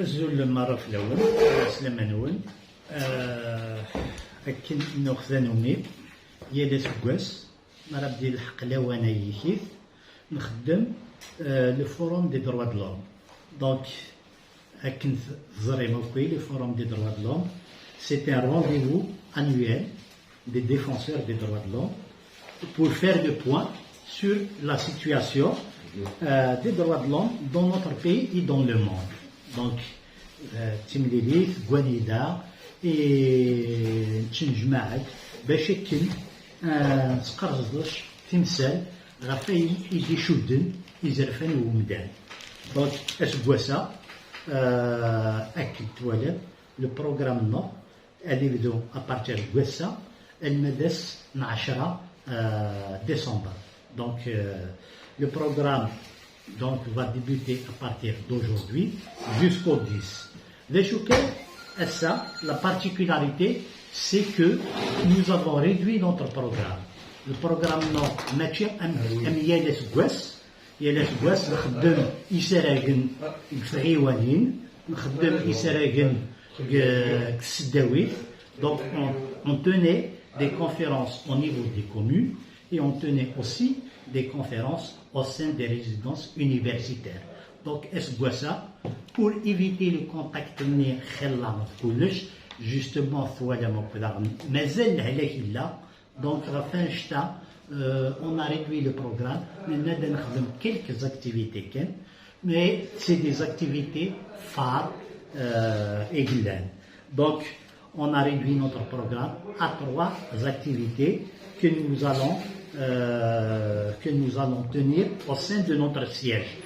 الزول المرة في الأول سلام نون أكن نخذنومي يا سكواس مرة بدي الحق لوانا يكيف نخدم لو فوروم دي دروا د لوم دونك أكن زري موكوي لو فوروم دي دروا د لوم c'est un rendez-vous annuel des défenseurs des droits de l'homme pour faire le point sur la situation des droits de l'homme dans notre pays et dans le monde. Donc, Timlilit, Gwanida et Tchinjmaad, Bechekin, Skarzdosh, Timsel, Raphaël et Dishouden, Izerfen ou Mden. Donc, est-ce que ça, le programme non, elle est à partir de ça, elle me laisse 10 décembre. Donc, le programme va débuter à partir d'aujourd'hui jusqu'au 10. La particularité, c'est que nous avons réduit notre programme. Le programme non, ماشي يالس كواس نخدم يسراقن كفعيوانين نخدم يسراقن كسداويت. Donc on tenait des conférences au niveau des communes et on tenait aussi des conférences au sein des résidences universitaires. Donc, est-ce ça pour éviter le contact justement, donc, on a réduit le programme, on a quelques activités, mais c'est des activités phares et glanes. Donc, on a réduit notre programme à 3 activités que nous allons tenir au sein de notre siège.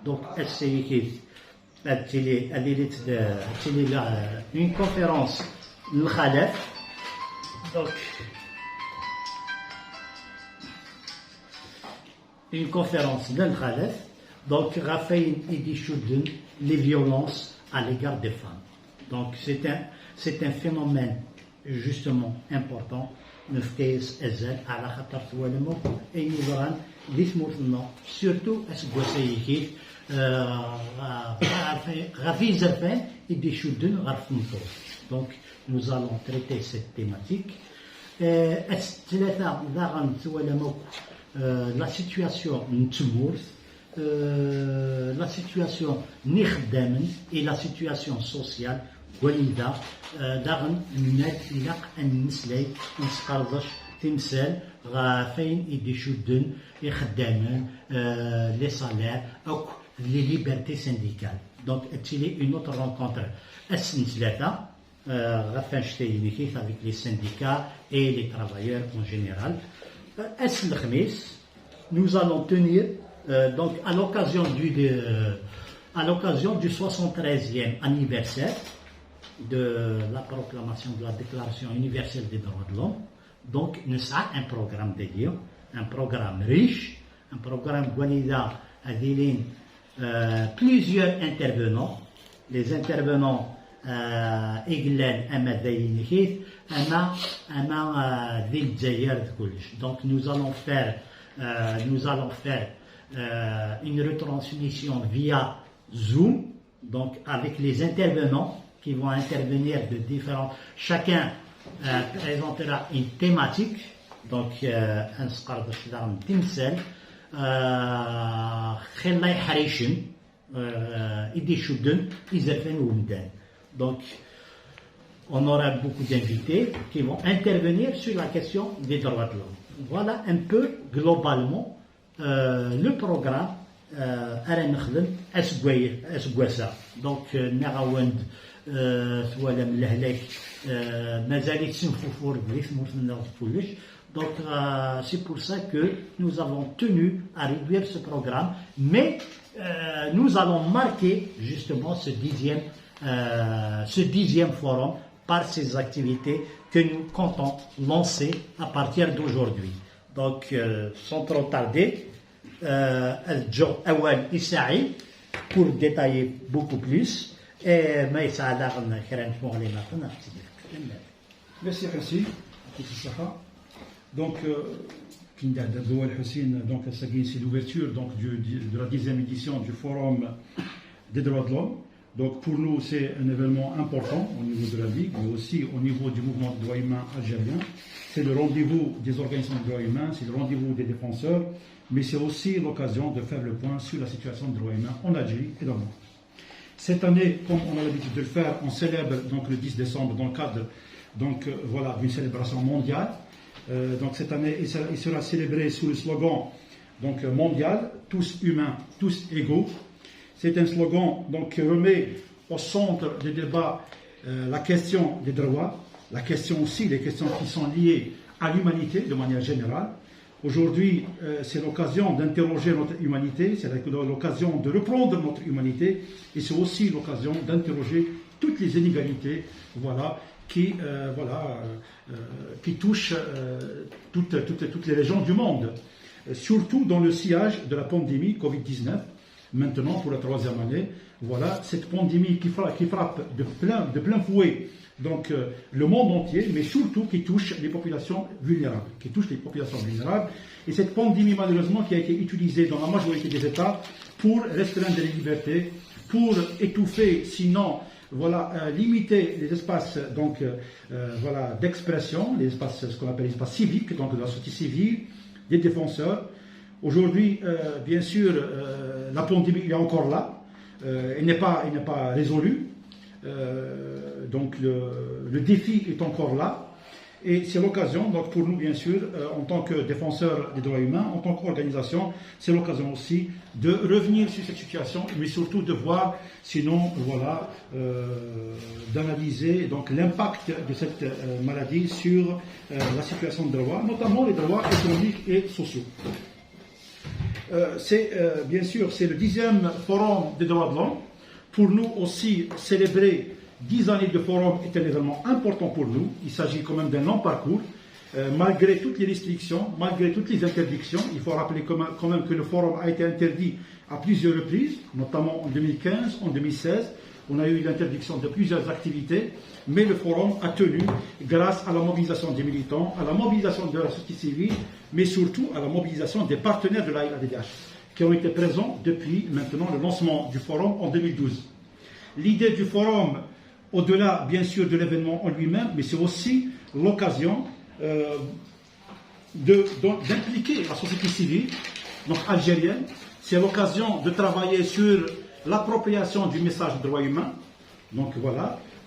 Donc, une conférence donc une conférence d'un Khalef, donc Raphaël et Dishouden, les violences à l'égard des femmes. Donc c'est un phénomène justement important. نفتيس أزل على خطر ثوالمو أي نظران لثموثنا surtout أسبوسيكي غافي زرفان يدي شودن غرف مطور. Donc nous allons traiter cette thématique. الثلاثة ذاغن ثوالمو la situation نتمورث la situation نخدمن et la situation sociale ولذا داغن نتلق النسلي نسقرضش تمثال غافين يدي شودن يخدمن لي سالير او لي ليبرتي سينديكال. دونك تيلي اون اوتر رونكونتر السن ثلاثه غافين شتيني كيف افيك لي سينديكا اي لي ترافايور اون جينيرال. السن الخميس nous allons tenir donc à l'occasion du 73e anniversaire de la proclamation de la Déclaration universelle des droits de l'homme. Donc, nous avons un programme dédié, un programme riche, un programme Gwanida Adilin, plusieurs intervenants. Les intervenants Eglen Amadayinihith, Ama Dil Djayer de Koulish. Donc, nous allons faire une retransmission via Zoom, donc avec les intervenants qui vont intervenir de différents. Chacun présentera une thématique, donc un sqar de shdarm timsel, khellay harishin, idi shudun, izerfen ou mden. Donc, on aura beaucoup d'invités qui vont intervenir sur la question des droits de l'homme. Voilà un peu globalement le programme Asgwasa. Donc, Narawand, Swalem Lehlek, Mazalik Sinfoufour, donc, c'est pour ça que nous avons tenu à réduire ce programme, mais nous allons marquer justement ce dixième forum par ces activités que nous comptons lancer à partir d'aujourd'hui. Donc, sans trop tarder, الجو أول إساعي pour détailler beaucoup plus et ما يساعد على كلام معلومات نفسي. Merci Hassin. Donc donc c'est l'ouverture donc de la 10e édition du forum des droits de l'homme. Donc pour nous, c'est un événement important au niveau de la Ligue, mais aussi au niveau du mouvement de droits humains algérien. C'est le rendez-vous des organisations de droits humains, c'est le rendez-vous des défenseurs, mais c'est aussi l'occasion de faire le point sur la situation des droits humains en Algérie et dans le monde. Cette année, comme on a l'habitude de le faire, on célèbre donc le 10 décembre dans le cadre d'une célébration mondiale. Donc cette année, il sera célébré sous le slogan mondial, tous humains, tous égaux. C'est un slogan qui remet au centre des débats la question des droits, la question aussi des questions qui sont liées à l'humanité de manière générale. Aujourd'hui, c'est l'occasion d'interroger notre humanité, c'est l'occasion de reprendre notre humanité, et c'est aussi l'occasion d'interroger toutes les inégalités, qui touchent toutes les régions du monde, surtout dans le sillage de la pandémie Covid-19. Maintenant, pour la 3e année, cette pandémie qui frappe de plein fouet le monde entier, mais surtout qui touche les populations vulnérables. Et cette pandémie, malheureusement, qui a été utilisée dans la majorité des États pour restreindre les libertés, pour étouffer, sinon, limiter les espaces d'expression, les espaces, ce qu'on appelle les espaces civiques, donc de la société civile, des défenseurs. Aujourd'hui, bien sûr, la pandémie est encore là, elle n'est pas résolue, donc le défi est encore là, et c'est l'occasion, donc pour nous, bien sûr, en tant que défenseurs des droits humains, en tant qu'organisation, c'est l'occasion aussi de revenir sur cette situation, mais surtout de voir, sinon, d'analyser l'impact de cette maladie sur la situation des droits, notamment les droits économiques et sociaux. Bien sûr, c'est le 10e forum des droits de l'homme. Pour nous aussi, célébrer 10 années de forum est un événement important pour nous. Il s'agit quand même d'un long parcours. Malgré toutes les restrictions, malgré toutes les interdictions, il faut rappeler quand même que le forum a été interdit à plusieurs reprises, notamment en 2015, en 2016. On a eu l'interdiction de plusieurs activités, mais le forum a tenu grâce à la mobilisation des militants, à la mobilisation de la société civile, mais surtout à la mobilisation des partenaires de l'AIADH, qui ont été présents depuis maintenant le lancement du forum en 2012. L'idée du forum, au-delà bien sûr de l'événement en lui-même, mais c'est aussi l'occasion d'impliquer la société civile, donc algérienne. C'est l'occasion de travailler sur l'appropriation du message des droits humains,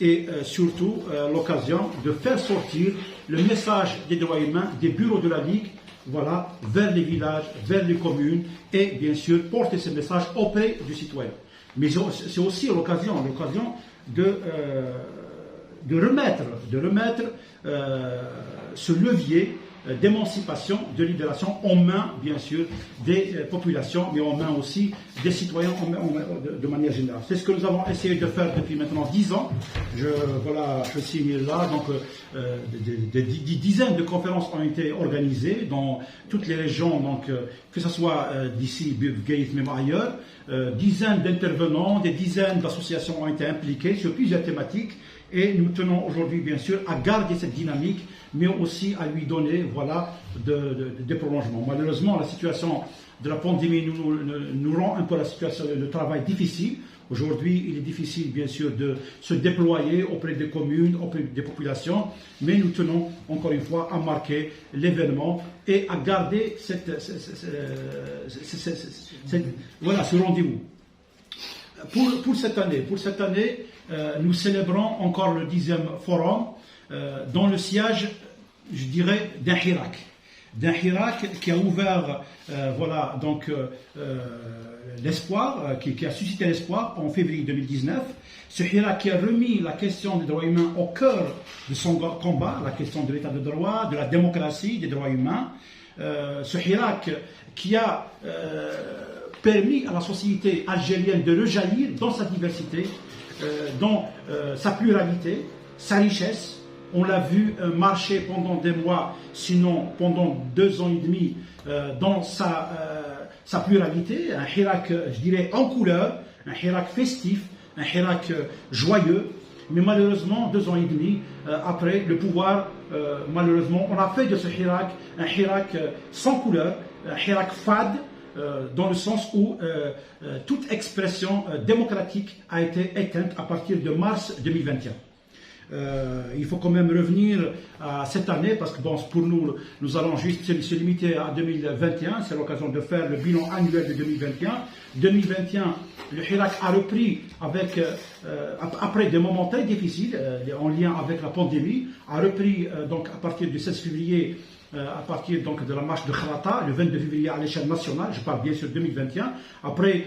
et surtout l'occasion de faire sortir le message des droits humains des bureaux de la Ligue, vers les villages, vers les communes, et bien sûr porter ce message auprès du citoyen. Mais c'est aussi l'occasion de remettre ce levier d'émancipation, de libération en main, bien sûr, des populations, mais en main aussi des citoyens de manière générale. C'est ce que nous avons essayé de faire depuis maintenant 10 ans. Je signe là, des dizaines de conférences ont été organisées dans toutes les régions, que ce soit d'ici, Bugayt, même ailleurs. Dizaines d'intervenants, des dizaines d'associations ont été impliquées sur plusieurs thématiques. Et nous tenons aujourd'hui, bien sûr, à garder cette dynamique, mais aussi à lui donner, des prolongements. Malheureusement, la situation de la pandémie nous rend un peu la situation de travail difficile. Aujourd'hui, il est difficile, bien sûr, de se déployer auprès des communes, auprès des populations, mais nous tenons, encore une fois, à marquer l'événement et à garder ce rendez-vous. Pour cette année, nous célébrons encore le 10e forum dans le sillage, je dirais, d'un Hirak qui a ouvert l'espoir, qui a suscité l'espoir en février 2019. Ce Hirak qui a remis la question des droits humains au cœur de son combat, la question de l'état de droit, de la démocratie, des droits humains. Ce Hirak qui a permis à la société algérienne de rejaillir dans sa diversité, dans sa pluralité, sa richesse. On l'a vu marcher pendant des mois, sinon pendant 2 ans et demi, dans sa pluralité. Un Hirak, je dirais, en couleur, un Hirak festif, un Hirak joyeux. Mais malheureusement, 2 ans et demi après, le pouvoir, malheureusement, on a fait de ce Hirak un Hirak sans couleur, un Hirak fade, dans le sens où toute expression démocratique a été éteinte à partir de mars 2021. Il faut quand même revenir à cette année parce que bon, pour nous, nous allons juste se limiter à 2021. C'est l'occasion de faire le bilan annuel de 2021. 2021, le Hirak a repris avec, après des moments très difficiles en lien avec la pandémie, a repris donc à partir du 16 février, à partir donc de la marche de Kharata, le 22 février à l'échelle nationale. Je parle bien sûr 2021. Après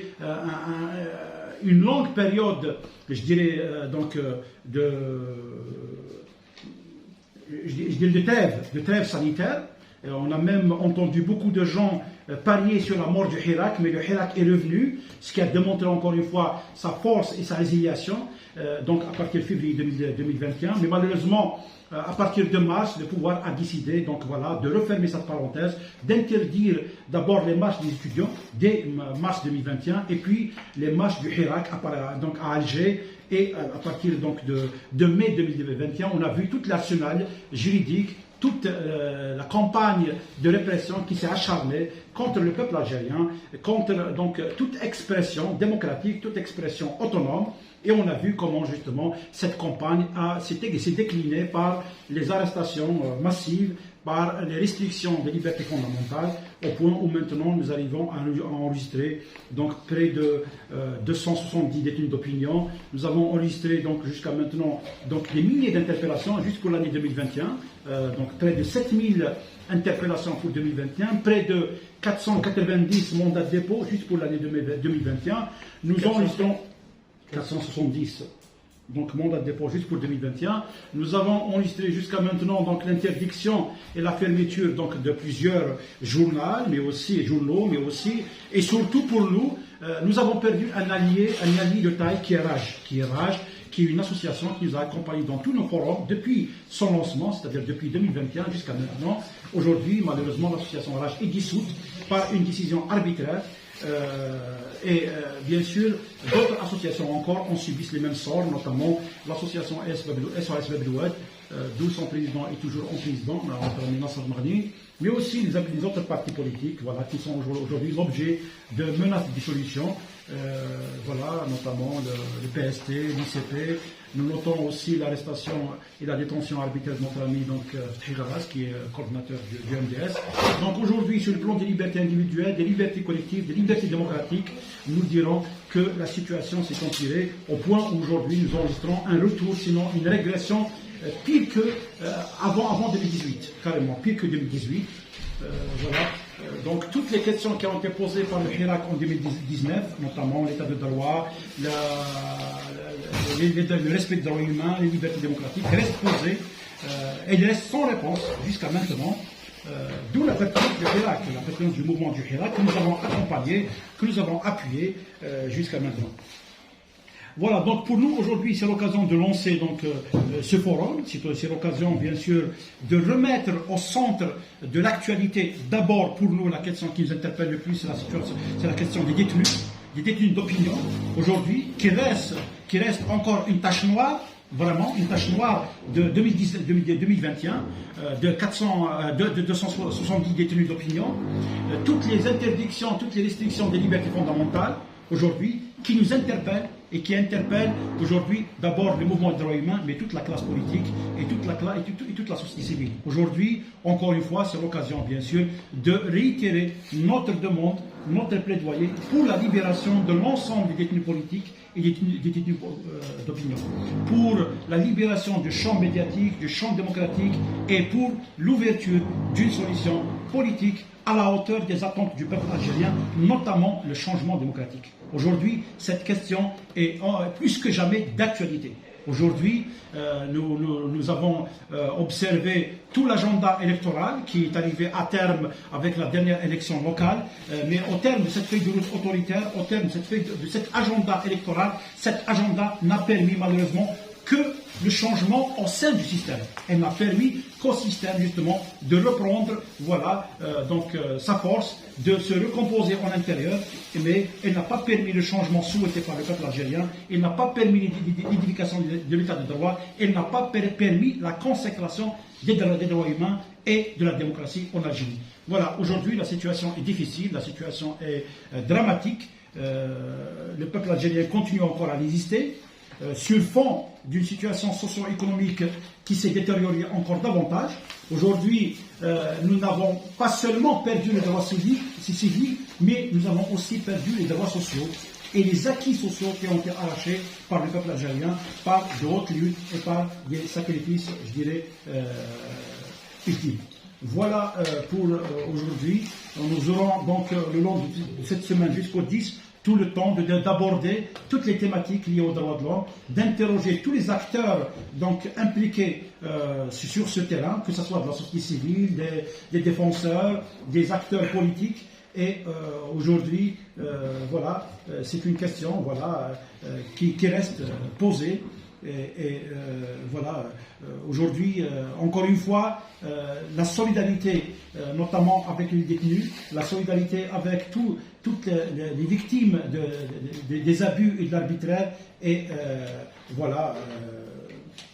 une longue période, je dirais, de trêve sanitaire. On a même entendu beaucoup de gens parier sur la mort du Hirak, mais le Hirak est revenu, ce qui a démontré encore une fois sa force et sa résiliation, donc à partir de février 2021. Mais malheureusement, à partir de mars, le pouvoir a décidé donc voilà, de refermer cette parenthèse, d'interdire d'abord les marches des étudiants dès mars 2021 et puis les marches du Hirak donc à Alger. Et à partir donc de mai 2021, on a vu tout l'arsenal juridique, toute la campagne de répression qui s'est acharnée contre le peuple algérien, contre donc toute expression démocratique, toute expression autonome. Et on a vu comment justement cette campagne s'est déclinée par les arrestations massives, par les restrictions des libertés fondamentales, au point où maintenant nous arrivons à enregistrer donc près de 270 détenus d'opinion. Nous avons enregistré donc jusqu'à maintenant donc des milliers d'interpellations juste pour l'année 2021, donc près de 7000 interpellations pour 2021, près de 490 mandats de dépôt juste pour l'année 2021. Nous enregistrons 470 donc mandat de dépôt juste pour 2021. Nous avons enregistré jusqu'à maintenant donc l'interdiction et la fermeture donc de plusieurs journaux, mais aussi et surtout pour nous, nous avons perdu un allié de taille qui est Rage, qui est une association qui nous a accompagnés dans tous nos forums depuis son lancement, c'est-à-dire depuis 2021 jusqu'à maintenant. Aujourd'hui, malheureusement, l'association Rage est dissoute par une décision arbitraire. Bien sûr, d'autres associations encore ont subi les mêmes sorts, notamment l'association SOS Bablouad, d'où son président est toujours en prison, Nasser Marni, mais aussi les autres partis politiques voilà, qui sont aujourd'hui l'objet de menaces de dissolution, voilà, notamment le PST, l'ICP. Nous notons aussi l'arrestation et la détention arbitraire de notre ami Fethi Garas, qui est coordinateur du MDS. Donc aujourd'hui, sur le plan des libertés individuelles, des libertés collectives, des libertés démocratiques, nous dirons que la situation s'est empirée au point où aujourd'hui nous enregistrons un retour, sinon une régression pire que avant 2018, carrément pire que 2018. Voilà. Donc toutes les questions qui ont été posées par le Hirak en 2019, notamment l'état de droit, le respect des droits humains, les libertés démocratiques, restent posées et elles restent sans réponse jusqu'à maintenant. D'où la pertinence du Hirak, la pertinence du mouvement du Hirak que nous avons accompagné, que nous avons appuyé jusqu'à maintenant. Voilà, donc pour nous aujourd'hui c'est l'occasion de lancer donc, ce forum, c'est l'occasion bien sûr de remettre au centre de l'actualité, d'abord pour nous la question qui nous interpelle le plus, c'est la question des détenus d'opinion aujourd'hui, qui reste encore une tache noire, vraiment une tache noire de 2021, de 270 détenus d'opinion, toutes les interdictions, toutes les restrictions des libertés fondamentales aujourd'hui qui nous interpellent et qui interpelle aujourd'hui d'abord le mouvement des droits humains, mais toute la classe politique et toute la société civile. Aujourd'hui, encore une fois, c'est l'occasion, bien sûr, de réitérer notre demande, notre plaidoyer pour la libération de l'ensemble des détenus politiques et des détenus d'opinion, pour la libération du champ médiatique, du champ démocratique et pour l'ouverture d'une solution politique à la hauteur des attentes du peuple algérien, notamment le changement démocratique. Aujourd'hui, cette question est plus que jamais d'actualité. Aujourd'hui, nous avons observé tout l'agenda électoral qui est arrivé à terme avec la dernière élection locale, mais au terme de cette feuille de route autoritaire, au terme de cet agenda électoral, cet agenda n'a permis malheureusement que le changement au sein du système. Elle n'a permis qu'au système justement de reprendre sa force, de se recomposer en intérieur, mais elle n'a pas permis le changement souhaité par le peuple algérien, elle n'a pas permis l'édification de l'état de droit, elle n'a pas permis la consécration des droits humains et de la démocratie en Algérie. Voilà, aujourd'hui la situation est difficile, la situation est dramatique. Le peuple algérien continue encore à résister sur fond d'une situation socio-économique qui s'est détériorée encore davantage. Aujourd'hui, nous n'avons pas seulement perdu les droits civiques, mais nous avons aussi perdu les droits sociaux et les acquis sociaux qui ont été arrachés par le peuple algérien, par de hautes luttes et par des sacrifices, je dirais, ultimes. Voilà pour aujourd'hui. Nous aurons donc le long de cette semaine jusqu'au 10 tout le temps d'aborder toutes les thématiques liées aux droits de l'homme, d'interroger tous les acteurs donc, impliqués sur ce terrain, que ce soit de la société civile, des défenseurs, des acteurs politiques. Et aujourd'hui, voilà, c'est une question voilà, qui reste posée. Voilà, aujourd'hui, encore une fois, la solidarité, notamment avec les détenus, la solidarité avec toutes les victimes des abus et de l'arbitraire est, voilà,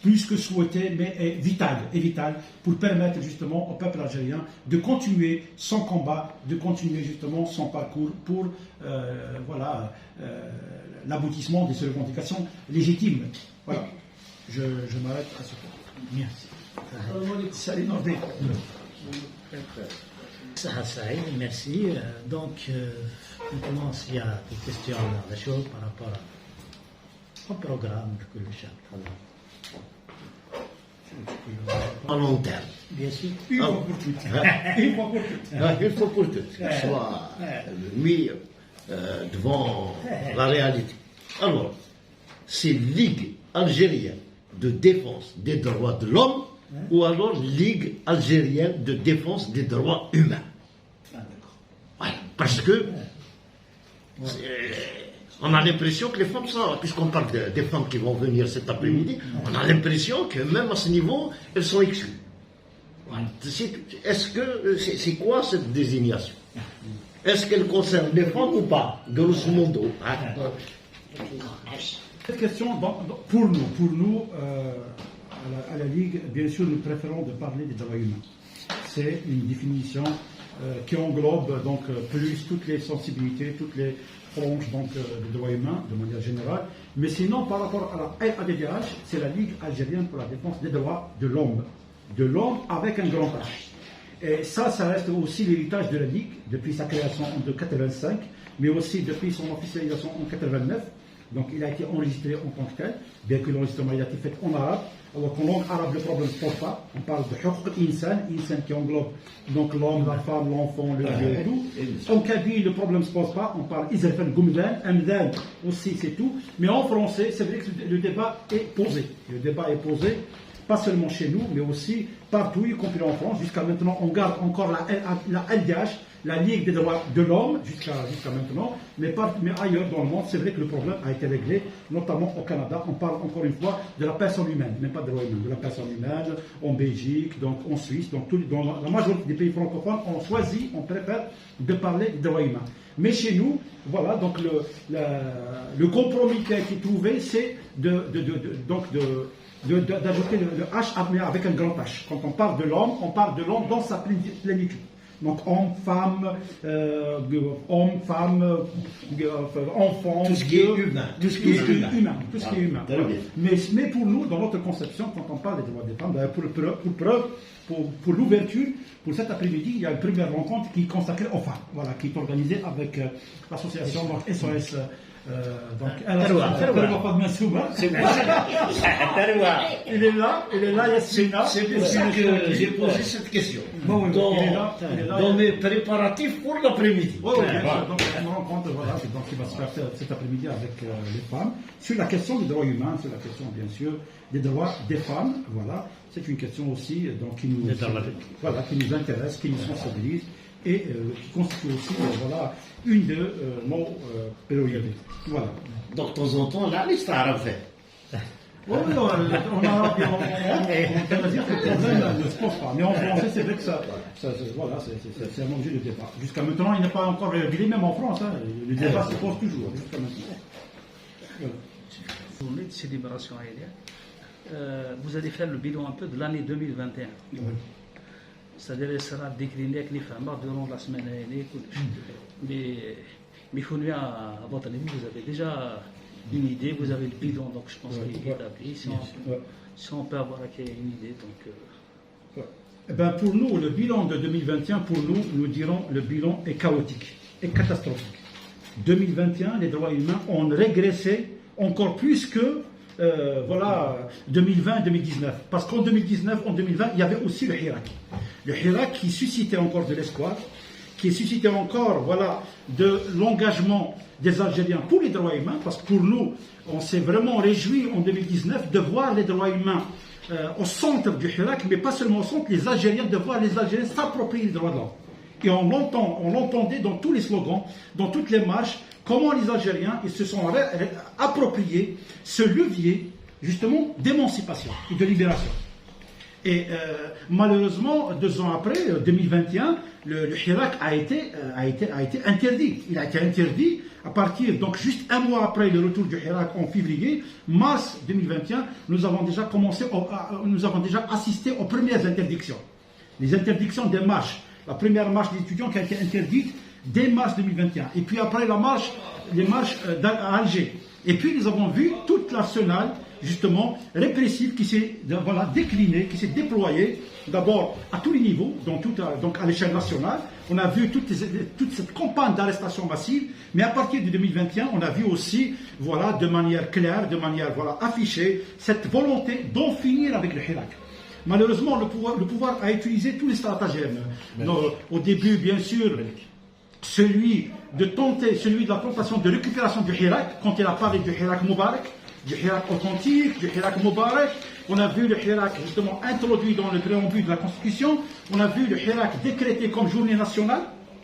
plus que souhaité, mais est vital pour permettre justement au peuple algérien de continuer son combat, de continuer justement son parcours pour voilà, l'aboutissement de ces revendications légitimes. Voilà, je m'arrête à ce point. Merci. Salut Nordé. Saïd, merci. Donc, maintenant, s'il y a des questions à la chose par rapport au programme que le chef à long terme. Bien sûr. Une fois pour toutes. Il faut pour toutes, soit mis devant la réalité. Alors, c'est Ligue algérienne de défense des droits de l'homme ou alors Ligue algérienne de défense des droits humains. Voilà, parce que on a l'impression que les femmes sont, puisqu'on parle des femmes qui vont venir cet après-midi, on a l'impression que même à ce niveau, elles sont exclues. Voilà. Est-ce que c'est quoi cette désignation? Est-ce qu'elle concerne les femmes ou pas? Grosso modo. Cette question, pour nous à la Ligue, bien sûr, nous préférons de parler des droits humains. C'est une définition qui englobe donc plus toutes les sensibilités, toutes les franges donc des droits humains de manière générale. Mais sinon, par rapport à la LADDH, c'est la Ligue algérienne pour la défense des droits de l'homme avec un grand H. Et ça reste aussi l'héritage de la Ligue depuis sa création en 1985, mais aussi depuis son officialisation en 1989. Donc il a été enregistré en tant que tel, bien que l'enregistrement a été fait en arabe. Alors qu'en langue arabe, le problème ne se pose pas. On parle de hukk insan qui englobe donc l'homme, la femme, l'enfant, le vieux et tout. En kabyle, le problème ne se pose pas. On parle izrfan gumdan, amdan aussi, c'est tout. Mais en français, c'est vrai que le débat est posé. Le débat est posé, pas seulement chez nous, mais aussi partout, y compris en France. Jusqu'à maintenant, on garde encore la LDH, la Ligue des droits de l'homme, jusqu'à maintenant, mais ailleurs dans le monde, c'est vrai que le problème a été réglé, notamment au Canada. On parle encore une fois de la personne humaine, même pas de droits humains, de la personne humaine, en Belgique, donc en Suisse, donc dans la majorité des pays francophones, on préfère de parler des droits humains. Mais chez nous, voilà, donc le compromis qui a été trouvé, c'est d'ajouter le H avec un grand H. Quand on parle de l'homme dans sa plénitude. Donc homme, femme, enfant, tout ce qui est humain. Tout ce qui est humain. Mais pour nous, dans notre conception, quand on parle des droits des femmes, pour l'ouverture, pour cet après-midi, il y a une première rencontre qui est consacrée aux femmes, voilà, qui est organisée avec l'association SOS. Donc, il est là, Yassina. C'est pour ça que j'ai posé cette question. Dans mes préparatifs pour l'après-midi. Oui, donc une rencontre qui va se faire cet après-midi avec les femmes sur la question des droits humains, sur la question bien sûr des droits des femmes. Voilà, c'est une question aussi donc, qui nous intéresse, qui nous sensibilise et qui constitue aussi voilà, une de nos priorités. Voilà. Donc de temps en temps, la liste arabe fait. Oui, on a dire que le problème ne se pose pas. Mais en français, c'est vrai que c'est un objet de débat. Jusqu'à maintenant, il n'est pas encore réglé, même en France. Hein. Le débat se pose toujours, jusqu'à maintenant. Voilà. Journée de célébration aérienne. Vous allez faire le bilan un peu de l'année 2021. Oui. c'est-à-dire elle sera déclinée avec les femmes durant la semaine. Mais il faut dire à votre ami, vous avez déjà une idée, vous avez le bilan, donc je pense qu'il est établi. Si on peut avoir une idée, donc. Eh ben pour nous, le bilan de 2021, pour nous dirons le bilan est chaotique, est catastrophique. 2021, les droits humains ont régressé encore plus que 2020-2019. Parce qu'en 2019, en 2020, il y avait aussi le Hirak. Le Hirak qui suscitait encore de l'espoir, qui suscitait encore de l'engagement des Algériens pour les droits humains, parce que pour nous, on s'est vraiment réjoui en 2019 de voir les droits humains au centre du Hirak, mais pas seulement au centre, les Algériens, de voir les Algériens s'approprier les droits de l'homme. Et on l'entendait dans tous les slogans, dans toutes les marches, comment les Algériens ils se sont appropriés ce levier, justement, d'émancipation et de libération. Et malheureusement, 2 ans après, 2021, le Hirak a été interdit. Il a été interdit à partir, donc juste 1 mois après le retour du Hirak en février, mars 2021, nous avons déjà assisté aux premières interdictions. Les interdictions des marches. La première marche des étudiants qui a été interdite dès mars 2021. Et puis après les marches à Alger. Et puis nous avons vu toute l'arsenal, justement, répressif qui s'est décliné, qui s'est déployé, d'abord à tous les niveaux, donc à l'échelle nationale. On a vu toute cette campagne d'arrestation massive, mais à partir de 2021, on a vu aussi, de manière claire, de manière affichée, cette volonté d'en finir avec le Hirak. Malheureusement, le pouvoir a utilisé tous les stratagèmes. Au début, bien sûr, celui de la tentation de récupération du Hirak, quand il a parlé du Hirak Moubarak, du Hirak authentique, du Hirak Moubarak. On a vu le Hirak justement introduit dans le préambule de la Constitution. On a vu le Hirak décrété comme journée nationale,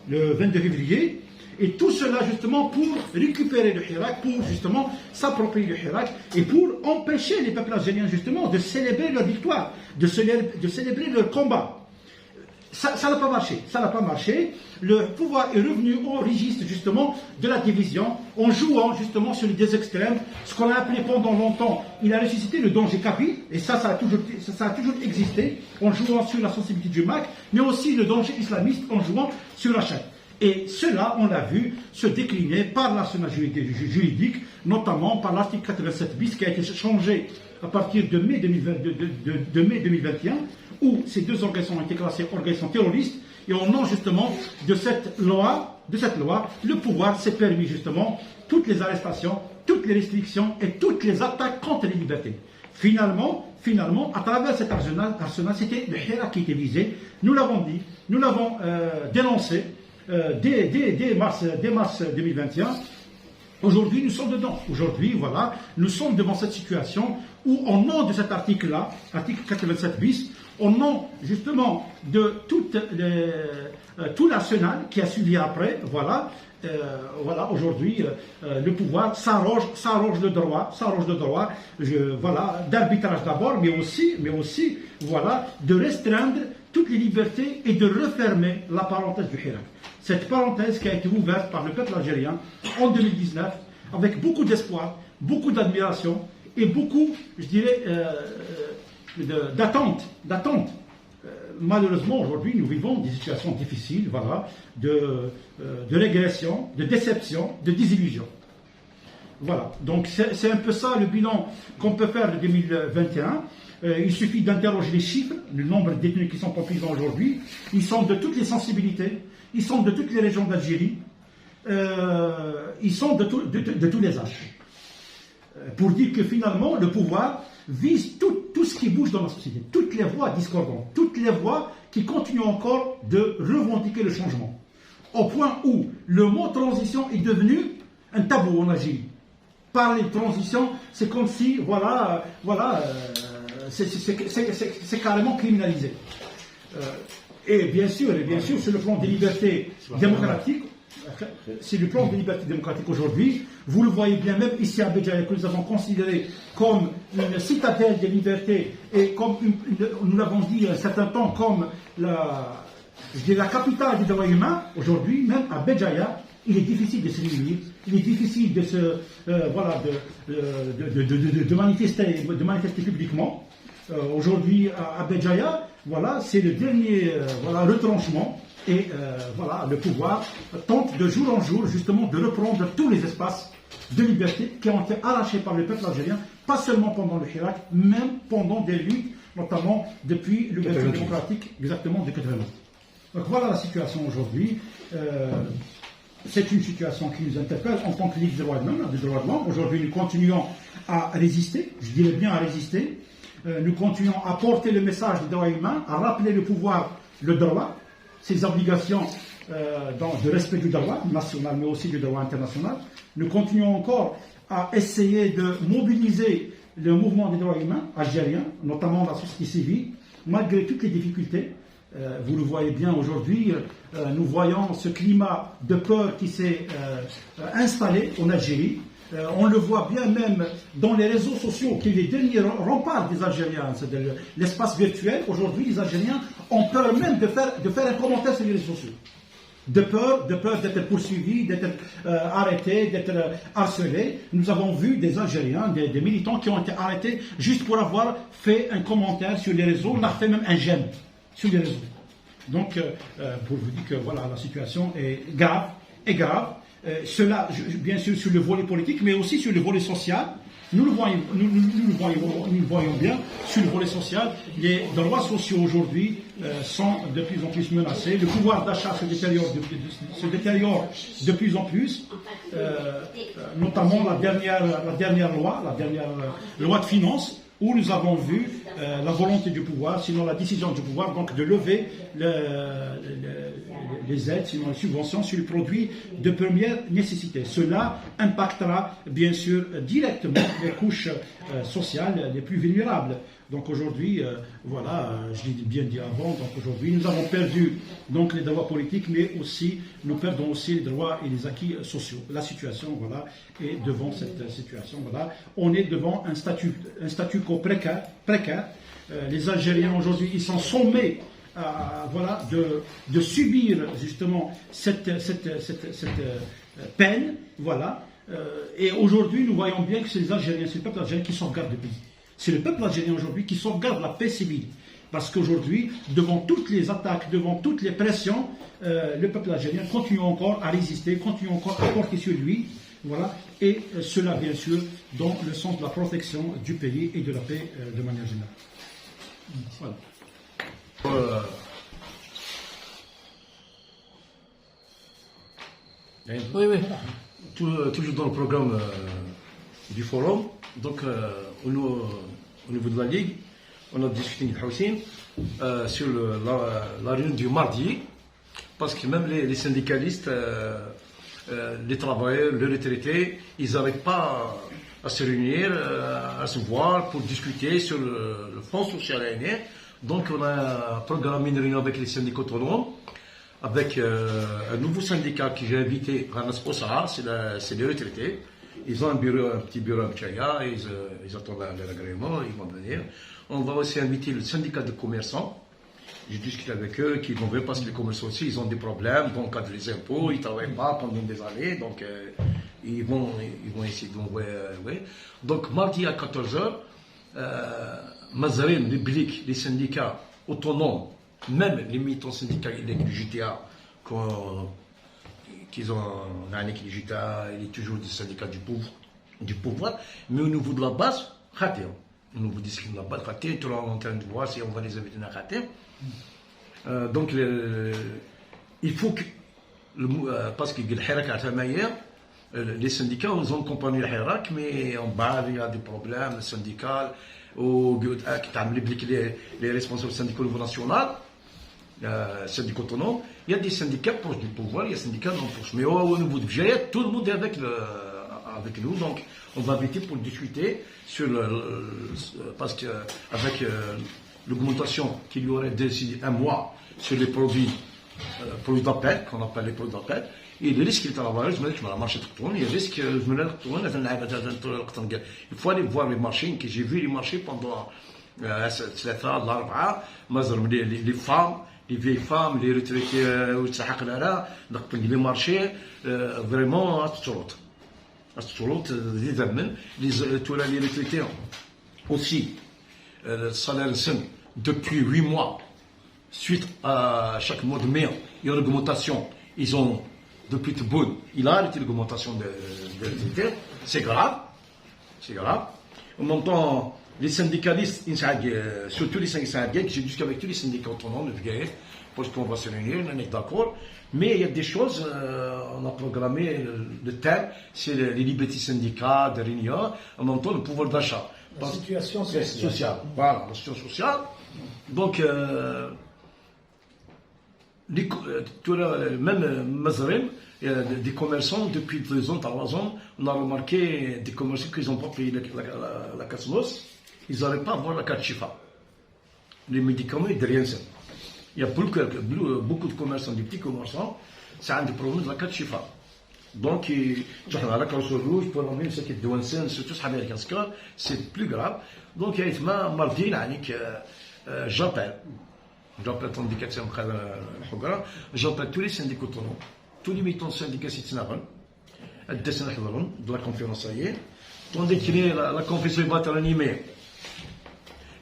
le 22 février. Et tout cela justement pour récupérer le Hirak, pour justement s'approprier le Hirak et pour empêcher les peuples algériens justement de célébrer leur victoire, de célébrer leur combat. Ça n'a pas marché. Ça n'a pas marché. Le pouvoir est revenu au registre justement de la division en jouant justement sur les deux extrêmes. Ce qu'on a appelé pendant longtemps, il a ressuscité le danger kabyle, et ça a toujours existé, en jouant sur la sensibilité du MAC, mais aussi le danger islamiste en jouant sur la chaîne. Et cela, on l'a vu se décliner par l'arsenal juridique, notamment par l'article 87 bis qui a été changé à partir de mai 2021, où ces 2 organisations ont été classées organisations terroristes, et au nom justement de cette loi, le pouvoir s'est permis justement toutes les arrestations, toutes les restrictions et toutes les attaques contre les libertés. Finalement, à travers cet arsenal, c'était le Hirak qui était visé. Nous l'avons dit, nous l'avons dénoncé dès mars 2021. Aujourd'hui, nous sommes dedans. Aujourd'hui, nous sommes devant cette situation où, au nom de cet article-là, article 87 bis, au nom justement de tout l'arsenal qui a suivi après, aujourd'hui, le pouvoir s'arroge le droit, d'arbitrage d'abord, mais aussi, de restreindre toutes les libertés et de refermer la parenthèse du Hirak. Cette parenthèse qui a été ouverte par le peuple algérien en 2019, avec beaucoup d'espoir, beaucoup d'admiration et beaucoup, je dirais, d'attente. Malheureusement, aujourd'hui, nous vivons des situations difficiles, de régression, de déception, de désillusion. Donc c'est un peu ça le bilan qu'on peut faire de 2021. Il suffit d'interroger les chiffres, le nombre de détenus qui sont en prison aujourd'hui. Ils sont de toutes les sensibilités, ils sont de toutes les régions d'Algérie, ils sont de tous les âges. Pour dire que finalement, le pouvoir vise tout ce qui bouge dans la société, toutes les voix discordantes, toutes les voix qui continuent encore de revendiquer le changement. Au point où le mot transition est devenu un tabou en Algérie. Parler de transition, c'est comme si, c'est carrément criminalisé. Et bien sûr, sur le plan des libertés démocratiques, c'est le plan des libertés démocratiques aujourd'hui. Vous le voyez bien, même ici à Béjaïa, que nous avons considéré comme une citadelle des libertés et comme, nous l'avons dit un certain temps, comme la capitale des droits humains. Aujourd'hui, même à Béjaïa, il est difficile de se réunir, il est difficile de manifester publiquement. aujourd'hui à Béjaïa, voilà, c'est le dernier retranchement. Et voilà, le pouvoir tente de jour en jour justement de reprendre tous les espaces de liberté qui ont été arrachés par le peuple algérien, pas seulement pendant le Hirak, même pendant des luttes, notamment depuis l'ouverture démocratique, exactement de 80 ans. Donc voilà la situation aujourd'hui. C'est une situation qui nous interpelle en tant que Ligue des droits de l'homme. Aujourd'hui, nous continuons à résister, je dirais bien à résister. Nous continuons à porter le message des droits humains, à rappeler le pouvoir, le droit, ses obligations de respect du droit national, mais aussi du droit international. Nous continuons encore à essayer de mobiliser le mouvement des droits humains algérien, notamment la société civile, malgré toutes les difficultés. Vous le voyez bien aujourd'hui, nous voyons ce climat de peur qui s'est installé en Algérie. On le voit bien même dans les réseaux sociaux, qui est les derniers remparts des Algériens, c'est l'espace virtuel. Aujourd'hui, les Algériens ont peur même de faire un commentaire sur les réseaux sociaux. De peur d'être poursuivis, d'être arrêtés, d'être harcelés. Nous avons vu des Algériens, des militants qui ont été arrêtés juste pour avoir fait un commentaire sur les réseaux, on a fait même un j'aime sur les réseaux. Donc, pour vous dire que voilà, la situation est grave. Cela, bien sûr, sur le volet politique, mais aussi sur le volet social. Nous le voyons bien. Sur le volet social, les droits sociaux aujourd'hui sont de plus en plus menacés. Le pouvoir d'achat se détériore de plus en plus. Notamment la dernière loi de finances, où nous avons vu la volonté du pouvoir, sinon la décision du pouvoir, donc de lever les aides, sinon les subventions sur les produits de première nécessité. Cela impactera bien sûr directement les couches sociales les plus vulnérables. Donc aujourd'hui, voilà, je l'ai bien dit avant, donc aujourd'hui nous avons perdu donc les droits politiques, mais aussi nous perdons aussi les droits et les acquis sociaux. La situation, voilà, est devant cette situation, voilà, on est devant un statu quo précaire. Les Algériens aujourd'hui, ils sont sommés voilà, de subir justement cette peine, voilà. Et aujourd'hui, nous voyons bien que c'est les Algériens, c'est le peuple algérien qui sauvegarde le pays. C'est le peuple algérien aujourd'hui qui sauvegarde la paix civile. Parce qu'aujourd'hui, devant toutes les attaques, devant toutes les pressions, le peuple algérien continue encore à résister, continue encore à porter sur lui. Voilà. Et cela, bien sûr, dans le sens de la protection du pays et de la paix de manière générale. Voilà. Oui. Toujours dans le programme du forum. Donc, au niveau de la Ligue, on a discuté avec Houssine sur la réunion du mardi, parce que même les syndicalistes, les travailleurs, les retraités, ils n'arrivent pas à se réunir, à se voir pour discuter sur le Fonds social aérien. Donc, on a programmé une réunion avec les syndicats autonomes, avec un nouveau syndicat que j'ai invité, Ranas Ossara, c'est les retraités. Ils ont un petit bureau à Béjaïa, ils attendent l'agrément, ils vont venir. On va aussi inviter le syndicat de commerçants. J'ai discuté avec eux, qui vont venir parce que les commerçants aussi, ils ont des problèmes dans le cadre des impôts, ils ne travaillent pas pendant des années, donc ils vont essayer de l'envoyer. Donc mardi à 14h, Mazarine, les BLIC, les syndicats autonomes, même les militants syndicaux du GTA, qu'ils ont un du GTA, il est toujours des syndicats du pouvoir, mais au niveau de la base, Khatir. Au niveau de la base, Khatir, tout le monde est en train de voir si on va les inviter à Khatir. Donc, il faut que, parce que le Hirak a les syndicats, ils ont accompagné le Hirak, mais en bas, il y a des problèmes syndicaux, les responsables syndicaux au niveau national. Syndicats autonomes, il y a des syndicats proches du pouvoir, il y a des syndicats non proches. Mais au niveau de Béjaïa, tout le monde est avec nous, donc on va inviter pour discuter sur parce que avec l'augmentation qu'il y aurait d'ici un mois sur les produits d'appel, qu'on appelle les produits d'appel, et le risque est à la valeur, je me dis que je vais marcher tout le temps, il y a le risque, je me dis il faut aller voir les marchés, que j'ai vu les marchés pendant les femmes, les vieilles femmes, les retraités, les marchés, vraiment, les retraités aussi, le salaire depuis 8 mois, suite à chaque mois de mai, il y a une augmentation. Ils ont, depuis Tebboune, il a arrêté l'augmentation de c'est grave. C'est grave. En même temps, les syndicalistes, surtout les syndicats, j'ai discuté avec tous les syndicats autonomes de Gaïf, parce qu'on va se réunir, on est d'accord. Mais il y a des choses, on a programmé le thème, c'est les libertés syndicales, de réunion, en même temps le pouvoir d'achat. La situation sociale. Voilà, la situation sociale. Donc, même Mazarem, des commerçants, depuis 2 ans, 3 ans, on a remarqué des commerçants qui n'ont pas payé la Casmos, ils n'arrivent pas à avoir la carte Chifa. Les médicaments, ils ne rien. Il y a beaucoup de commerçants, des petits commerçants, ça a des problèmes de la carte Chifa. Donc, la carte rouge, pour même ce qui est douancé, surtout c'est plus grave. Donc, il y a mardi, j'appelle tous les syndicats autonomes, tous les militants syndicats de la conférence. Tandis que la conférence va être animée.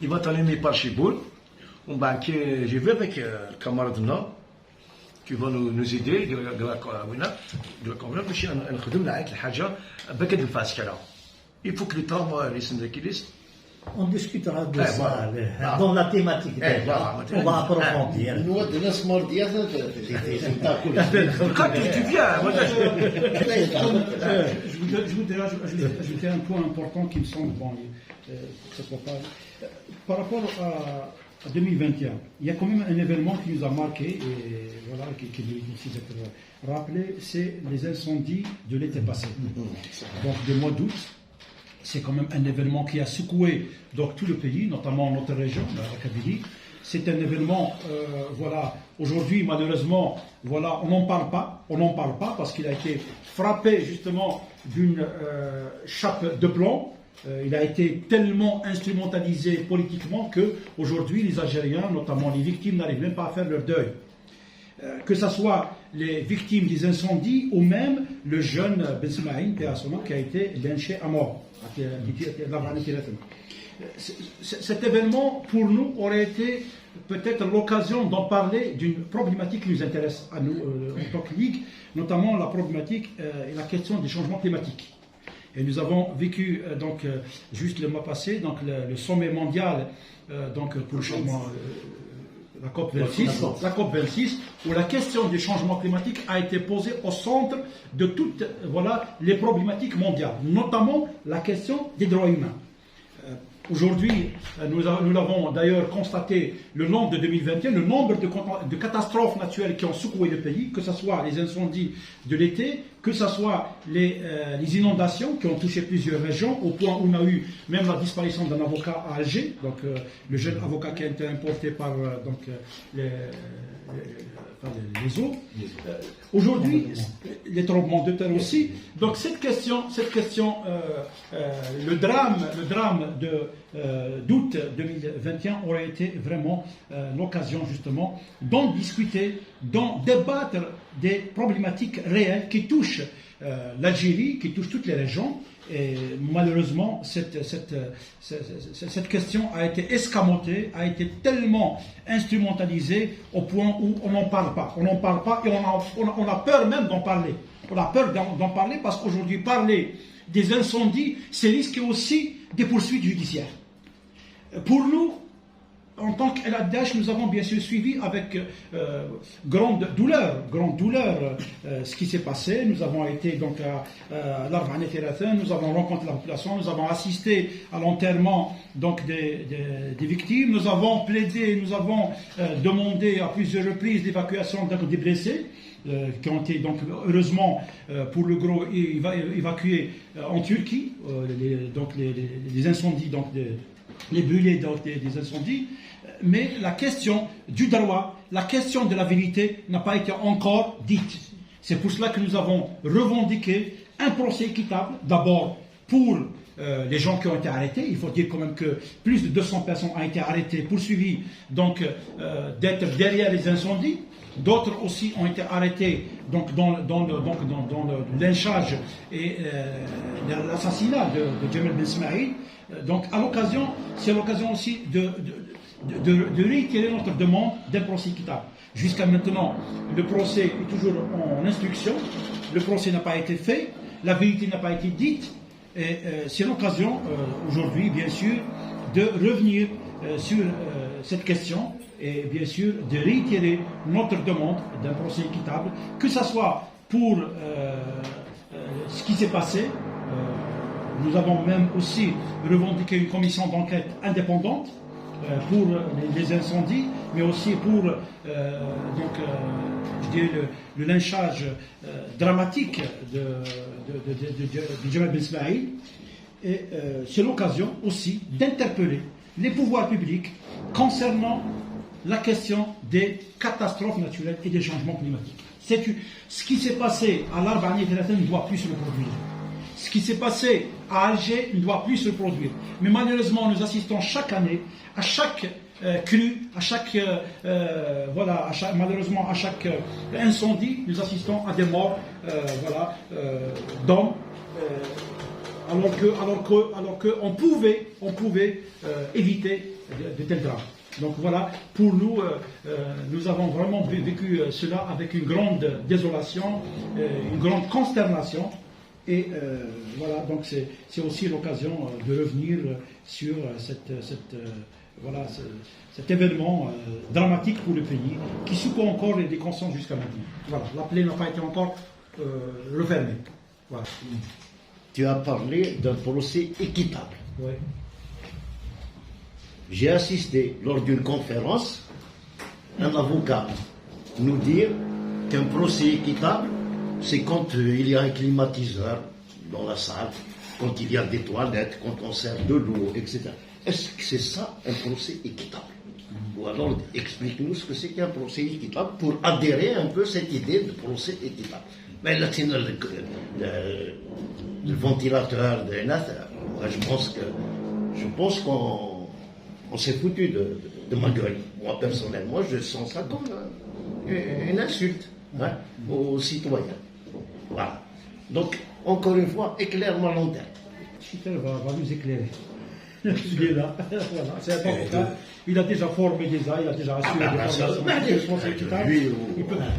Il va être animé par Chiboul. J'ai vu avec le camarade Nord qui va nous aider de la conférence. Il faut que les syndicalistes. On discutera de ça dans la thématique. On va approfondir. Je voudrais ajouter un point important qui me semble par rapport à 2021. Il y a quand même un événement qui nous a marqué et voilà, qui mérite aussi d'être rappelé, c'est les incendies de l'été passé. Donc, du mois d'août. C'est quand même un événement qui a secoué donc, tout le pays, notamment notre région, la Kabylie. C'est un événement, aujourd'hui malheureusement, on n'en parle pas parce qu'il a été frappé justement d'une chape de plomb. Il a été tellement instrumentalisé politiquement qu'aujourd'hui les Algériens, notamment les victimes, n'arrivent même pas à faire leur deuil. Que ce soit les victimes des incendies ou même le jeune Ben Smaïn, qui a été lynché à mort. Cet événement, pour nous, aurait été peut-être l'occasion d'en parler d'une problématique qui nous intéresse à nous en tant que Ligue, notamment la problématique et la question des changements climatiques. Et nous avons vécu juste le mois passé le sommet mondial pour le changement. La COP26, où la question du changement climatique a été posée au centre de toutes les problématiques mondiales, notamment la question des droits humains. Aujourd'hui, nous l'avons d'ailleurs constaté le nombre de 2021, le nombre de catastrophes naturelles qui ont secoué le pays, que ce soit les incendies de l'été, que ce soit les inondations qui ont touché plusieurs régions, au point où on a eu même la disparition d'un avocat à Alger, le jeune avocat qui a été importé par les eaux. Aujourd'hui, les tremblements de terre aussi. Donc cette question, le drame d'août 2021 aurait été vraiment l'occasion justement d'en discuter, d'en débattre des problématiques réelles qui touchent l'Algérie, qui touchent toutes les régions. Et malheureusement, cette question a été escamotée, a été tellement instrumentalisée au point où on n'en parle pas. On n'en parle pas et on a peur même d'en parler. On a peur d'en parler parce qu'aujourd'hui, parler des incendies, c'est risquer aussi des poursuites judiciaires. Pour nous, en tant qu'LADH, nous avons bien sûr suivi avec grande douleur ce qui s'est passé. Nous avons été donc à l'Arbanet Thérathin, nous avons rencontré la population, nous avons assisté à l'enterrement donc des victimes, nous avons plaidé, nous avons demandé à plusieurs reprises l'évacuation des blessés qui ont été donc heureusement pour le gros évacués en Turquie, les incendies les brûlés des incendies. Mais la question du droit, la question de la vérité n'a pas été encore dite. C'est pour cela que nous avons revendiqué un procès équitable, d'abord pour les gens qui ont été arrêtés. Il faut dire quand même que plus de 200 personnes ont été arrêtées, poursuivies, donc d'être derrière les incendies. D'autres aussi ont été arrêtés donc, dans le lynchage et l'assassinat de Jamal Ben Ismail. Donc à l'occasion, c'est l'occasion aussi de réitérer notre demande d'un procès équitable. Jusqu'à maintenant, le procès est toujours en instruction, le procès n'a pas été fait, la vérité n'a pas été dite, et c'est l'occasion aujourd'hui, bien sûr, de revenir sur cette question et bien sûr de réitérer notre demande d'un procès équitable, que ce soit pour ce qui s'est passé. Nous avons même aussi revendiqué une commission d'enquête indépendante pour les incendies, mais aussi pour je dirais le lynchage dramatique de Jamal Ben Ismail. Et c'est l'occasion aussi d'interpeller les pouvoirs publics concernant la question des catastrophes naturelles et des changements climatiques. Ce qui s'est passé à l'Arba ne doit plus se reproduire. Ce qui s'est passé à Alger ne doit plus se produire. Mais malheureusement, nous assistons chaque année à chaque crue, à chaque malheureusement à chaque incendie, nous assistons à des morts d'hommes, alors que on pouvait éviter de tels drames. Donc voilà, pour nous, nous avons vraiment vécu cela avec une grande désolation, une grande consternation. Et voilà, donc c'est aussi l'occasion de revenir sur cet événement dramatique pour le pays, qui secoue encore les consciences jusqu'à maintenant. Voilà, la plaie n'a pas été encore refermée. Voilà. Tu as parlé d'un procès équitable. Oui. J'ai assisté lors d'une conférence, un avocat nous dire qu'un procès équitable, c'est quand il y a un climatiseur dans la salle, quand il y a des toilettes, quand on sert de l'eau, etc. Est-ce que c'est ça un procès équitable? Ou alors explique-nous ce que c'est qu'un procès équitable pour adhérer un peu à cette idée de procès équitable. Mais là, le ventilateur de Nath, je pense qu'on s'est foutu de ma gueule. Moi, personnellement, je sens ça comme une insulte aux citoyens. Voilà. Donc, encore une fois, éclaire-moi lanterne. Chitel va nous éclairer. Il est là. Voilà. C'est un avocat. Il a déjà formé des A, il a déjà assuré des formations équitables.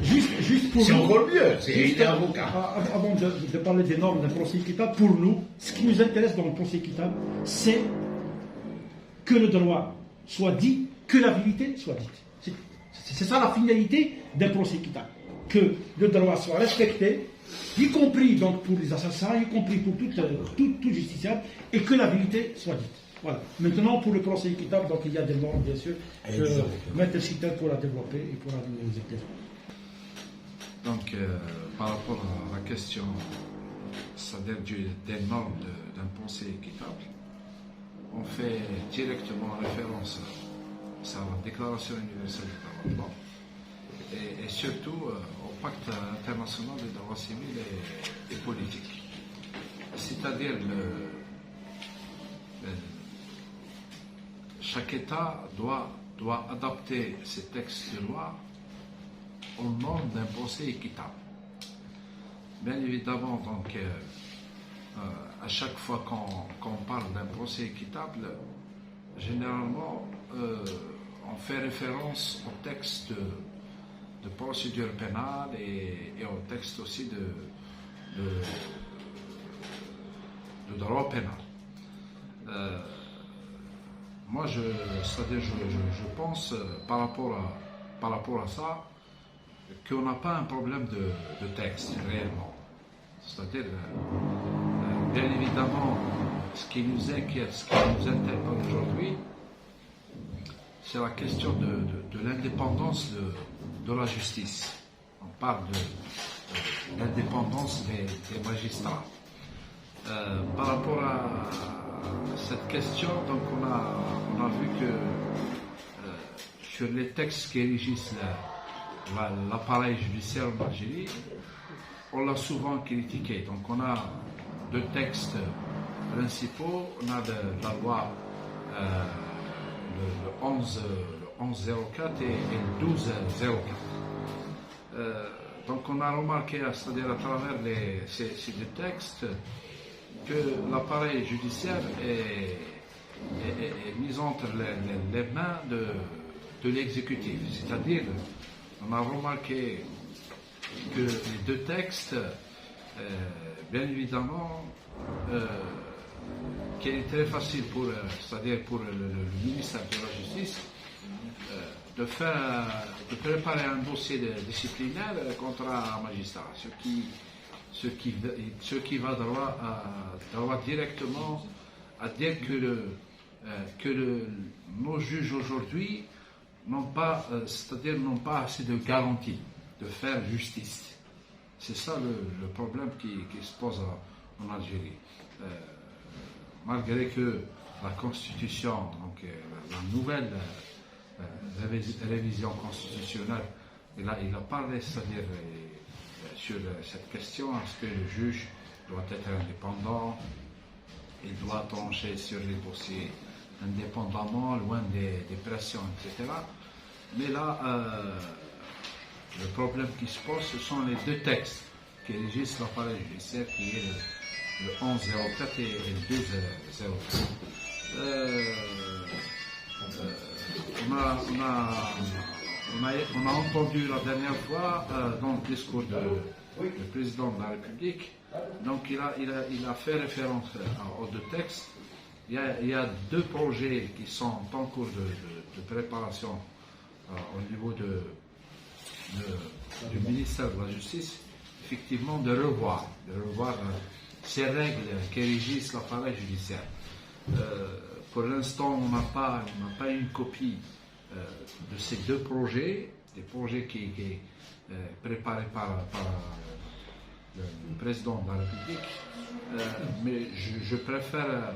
Juste pour c'est nous. encore mieux, il est avocat. Avant de parler des normes d'un procès équitable, pour nous, ce qui nous intéresse dans le procès équitable, c'est que le droit soit dit, que la vérité soit dite. C'est ça la finalité d'un procès équitable. Que le droit soit respecté, y compris donc pour les assassins, y compris pour tout justiciable, et que la vérité soit dite. Voilà. Maintenant, pour le procès équitable, donc il y a des normes, bien sûr, que Maître Chitel pourra développer et pourra nous éclairer. Donc, par rapport à la question, c'est-à-dire des normes d'un procès équitable, on fait directement référence à la Déclaration universelle des droits de l'homme et surtout au Pacte international des droits civils et politiques. C'est-à-dire chaque État doit adapter ses textes de loi au nom d'un procès équitable. Bien évidemment, donc, à chaque fois qu'on parle d'un procès équitable, généralement, on fait référence au texte de procédure pénale et au texte aussi de droit pénal. Moi, je pense, par rapport à ça, qu'on n'a pas un problème de texte, réellement. C'est-à-dire, bien évidemment, ce qui nous inquiète, ce qui nous interpelle aujourd'hui, c'est la question de l'indépendance de la justice. On parle de l'indépendance des magistrats. Par rapport à cette question, donc on a vu que sur les textes qui régissent l'appareil judiciaire en Algérie, on l'a souvent critiqué. Donc on a deux textes principaux. On a la loi le 1104 et le 1204. Donc on a remarqué, c'est-à-dire à travers ces deux textes, que l'appareil judiciaire est mis entre les mains de l'exécutif. C'est-à-dire, on a remarqué que les deux textes, bien évidemment, qu'il est très facile c'est-à-dire pour le ministère de la Justice, de préparer un dossier disciplinaire contre un magistrat, ce qui va droit directement à dire que nos juges aujourd'hui n'ont pas assez de garanties de faire justice. C'est ça le problème qui se pose en Algérie. Malgré que la Constitution, donc la nouvelle révision constitutionnelle, il a parlé, c'est-à-dire sur cette question, est-ce que le juge doit être indépendant, il doit trancher sur les dossiers indépendamment, loin des pressions, etc. Mais là, le problème qui se pose, ce sont les deux textes qui régissent l'appareil judiciaire, qui est le 1104 et le 1204. On a entendu la dernière fois dans le discours du président de la République, donc il a fait référence aux deux textes. Il y a deux projets qui sont en cours de préparation au niveau du ministère de la Justice, effectivement de revoir ces règles qui régissent l'appareil judiciaire. Pour l'instant, on n'a pas une copie de ces deux projets, des projets qui sont préparés par le président de la République, mais je préfère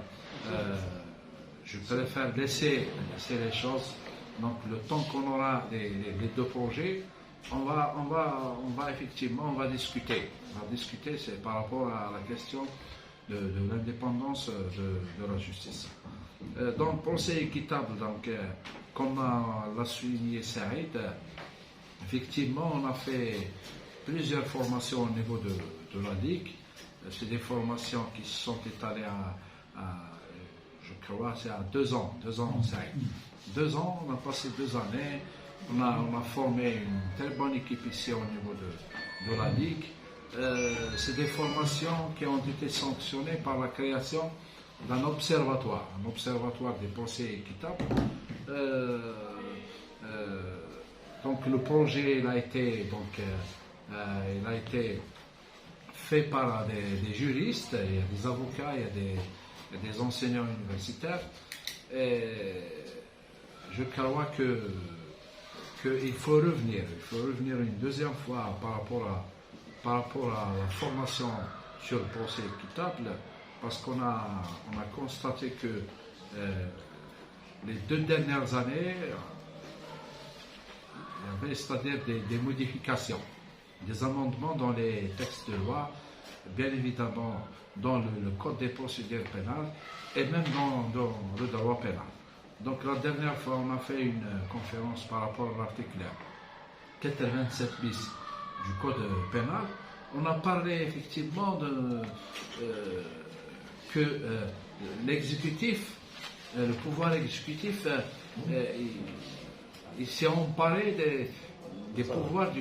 laisser les choses. Donc, le temps qu'on aura les deux projets, on va effectivement discuter. C'est par rapport à la question de l'indépendance de la justice. Donc, procès équitable, donc, comme l'a souligné Saïd, effectivement, on a fait plusieurs formations au niveau de la Ligue. C'est des formations qui se sont étalées je crois, c'est à 2 ans, Saïd. 2 ans, on a passé 2 années. On a formé une très bonne équipe ici au niveau de la Ligue. C'est des formations qui ont été sanctionnées par la création d'un observatoire, des procès équitables. Donc le projet il a été fait par des juristes, il y a des avocats, il y a des enseignants universitaires. Et je crois qu'il faut revenir une deuxième fois par rapport à la formation sur le procès équitable, parce qu'on a constaté que les 2 dernières années, il y avait, c'est-à-dire des modifications, des amendements dans les textes de loi, bien évidemment dans le code des procédures pénales et même dans le droit pénal. Donc la dernière fois, on a fait une conférence par rapport à l'article 87 bis du code pénal. On a parlé effectivement que l'exécutif, le pouvoir exécutif, il s'est emparé du pouvoir,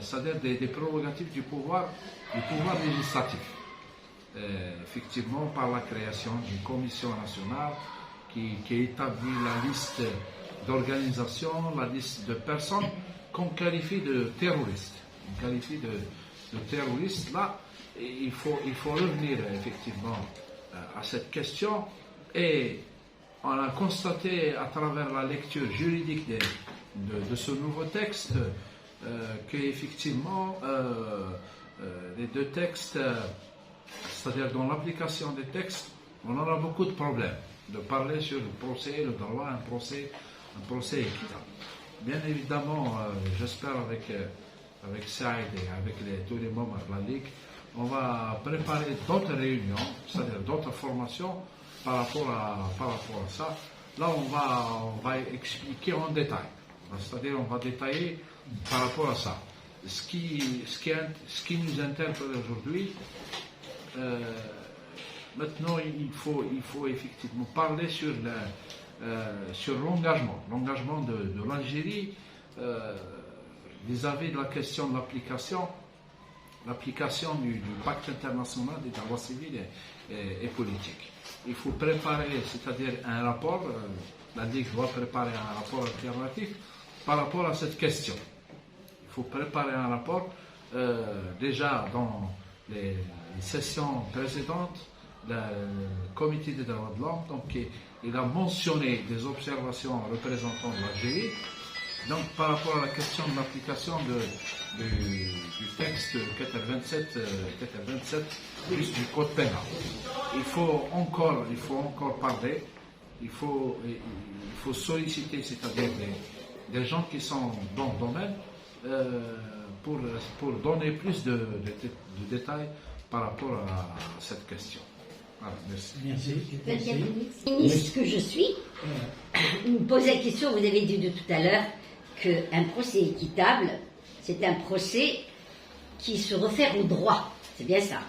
c'est-à-dire des prérogatives du pouvoir législatif. Effectivement, par la création d'une commission nationale qui établit la liste d'organisations, la liste de personnes qu'on qualifie de terroristes. On qualifie de terroristes. Là, il faut revenir effectivement à cette question, et on a constaté à travers la lecture juridique de ce nouveau texte qu'effectivement les deux textes, c'est-à-dire dans l'application des textes, on aura beaucoup de problèmes de parler sur le procès, le droit à un procès équitable. Bien évidemment, j'espère avec Saïd et avec tous les membres de la Ligue, on va préparer d'autres réunions, c'est-à-dire d'autres formations par rapport à ça. Là, on va expliquer en détail, c'est-à-dire on va détailler par rapport à ça. Ce qui nous interpelle aujourd'hui, maintenant il faut effectivement parler sur l'engagement de l'Algérie vis-à-vis de la question de l'application du pacte international des droits civils et politiques. Il faut préparer, c'est-à-dire un rapport, la Ligue doit préparer un rapport alternatif par rapport à cette question. Il faut préparer un rapport, déjà dans les sessions précédentes, le comité des droits de l'homme, donc il a mentionné des observations représentant l'Algérie. Donc par rapport à la question de l'application du texte 427 plus du code pénal, il faut encore parler, il faut solliciter, c'est-à-dire des gens qui sont dans le domaine pour donner plus de détails par rapport à cette question. Voilà, merci. Ministre que je suis, vous me posez la question, vous avez dit de tout à l'heure qu'un procès équitable, c'est un procès qui se réfère au droit. C'est bien ça.